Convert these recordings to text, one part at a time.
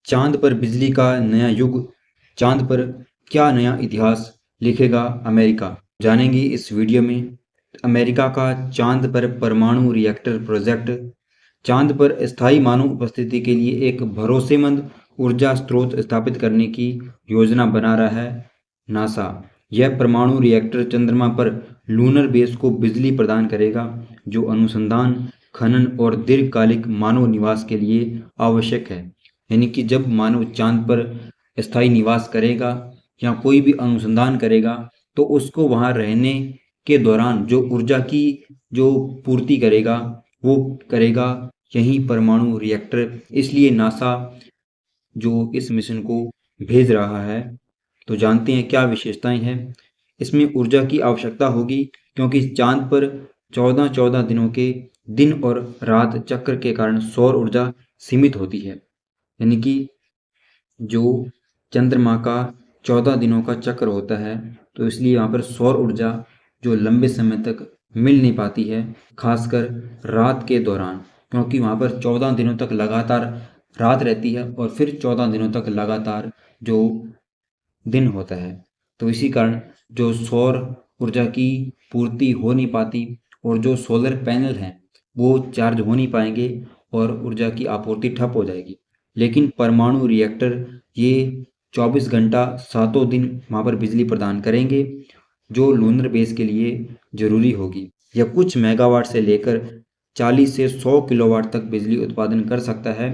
चांद पर बिजली का नया युग, चांद पर क्या नया इतिहास लिखेगा अमेरिका? जानेंगे इस वीडियो में। अमेरिका का चांद पर परमाणु रिएक्टर प्रोजेक्ट। चांद पर स्थायी मानव उपस्थिति के लिए एक भरोसेमंद ऊर्जा स्रोत स्थापित करने की योजना बना रहा है नासा। यह परमाणु रिएक्टर चंद्रमा पर लूनर बेस को बिजली प्रदान करेगा, जो अनुसंधान, खनन और दीर्घकालिक मानव निवास के लिए आवश्यक है। यानी कि जब मानव चांद पर स्थायी निवास करेगा या कोई भी अनुसंधान करेगा, तो उसको वहाँ रहने के दौरान जो ऊर्जा की जो पूर्ति करेगा, वो करेगा यही परमाणु रिएक्टर। इसलिए नासा जो इस मिशन को भेज रहा है। तो जानते हैं क्या विशेषताएं हैं। इसमें ऊर्जा की आवश्यकता होगी, क्योंकि चांद पर 14-14 दिनों के दिन और रात चक्र के कारण सौर ऊर्जा सीमित होती है। यानी कि जो चंद्रमा का 14 दिनों का चक्र होता है, तो इसलिए वहाँ पर सौर ऊर्जा जो लंबे समय तक मिल नहीं पाती है, खासकर रात के दौरान, क्योंकि वहाँ पर 14 दिनों तक लगातार रात रहती है और फिर 14 दिनों तक लगातार जो दिन होता है। तो इसी कारण जो सौर ऊर्जा की पूर्ति हो नहीं पाती और जो सोलर पैनल हैं वो चार्ज हो नहीं पाएंगे और ऊर्जा की आपूर्ति ठप हो जाएगी। लेकिन परमाणु रिएक्टर ये 24 घंटा सातों दिन वहाँ पर बिजली प्रदान करेंगे, जो लूनर बेस के लिए जरूरी होगी। यह कुछ मेगावाट से लेकर 40 से 100 किलोवाट तक बिजली उत्पादन कर सकता है।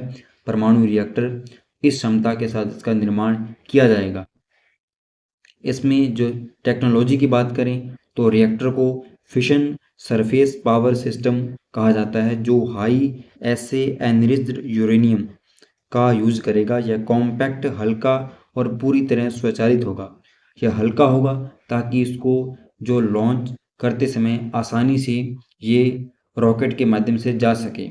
परमाणु रिएक्टर इस क्षमता के साथ इसका निर्माण किया जाएगा। इसमें जो टेक्नोलॉजी की बात करें, तो रिएक्टर को फिशन सरफेस पावर सिस्टम कहा जाता है, जो हाई एसे एनरिच्ड यूरेनियम का यूज करेगा। यह कॉम्पैक्ट, हल्का और पूरी तरह स्वचालित होगा। यह हल्का होगा ताकि इसको जो लॉन्च करते समय आसानी से ये रॉकेट के माध्यम से जा सके,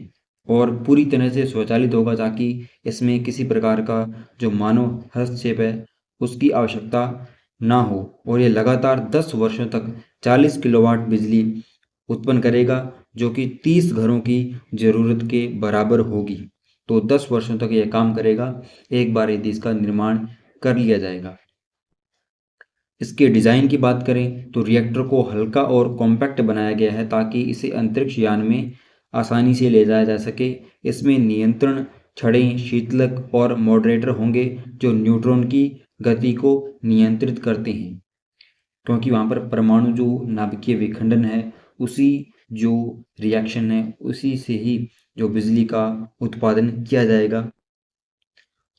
और पूरी तरह से स्वचालित होगा ताकि इसमें किसी प्रकार का जो मानव हस्तक्षेप है उसकी आवश्यकता ना हो। और ये लगातार 10 वर्षों तक 40 किलोवाट बिजली उत्पन्न करेगा, जो कि 30 घरों की ज़रूरत के बराबर होगी। तो 10 वर्षों तक यह काम करेगा, एक बार यदि इसका निर्माण कर लिया जाएगा। इसके डिज़ाइन की बात करें, तो रिएक्टर को हल्का और कॉम्पैक्ट बनाया गया है ताकि इसे अंतरिक्ष यान में आसानी से ले जाया जा सके। इसमें नियंत्रण छड़ें, शीतलक और मॉडरेटर होंगे, जो न्यूट्रॉन की गति को नियंत्रित करते हैं, क्योंकि वहाँ पर परमाणु जो नाभिकीय विखंडन है, उसी जो रिएक्शन है उसी से ही जो बिजली का उत्पादन किया जाएगा।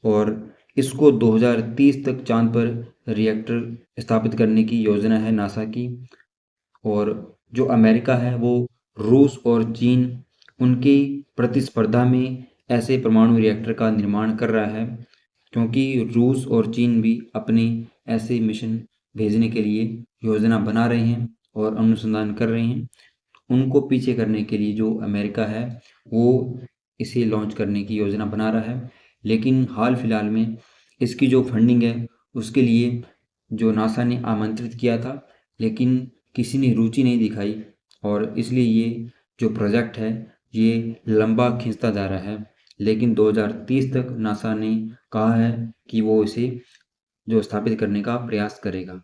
और इसको 2030 तक चांद पर रिएक्टर स्थापित करने की योजना है नासा की। और जो अमेरिका है वो रूस और चीन, उनकी प्रतिस्पर्धा में ऐसे परमाणु रिएक्टर का निर्माण कर रहा है, क्योंकि रूस और चीन भी अपने ऐसे मिशन भेजने के लिए योजना बना रहे हैं और अनुसंधान कर रहे हैं। उनको पीछे करने के लिए जो अमेरिका है वो इसे लॉन्च करने की योजना बना रहा है। लेकिन हाल फिलहाल में इसकी जो फंडिंग है उसके लिए जो नासा ने आमंत्रित किया था, लेकिन किसी ने रुचि नहीं दिखाई, और इसलिए ये जो प्रोजेक्ट है ये लंबा खिंचता जा रहा है। लेकिन 2030 तक नासा ने कहा है कि वो इसे जो स्थापित करने का प्रयास करेगा।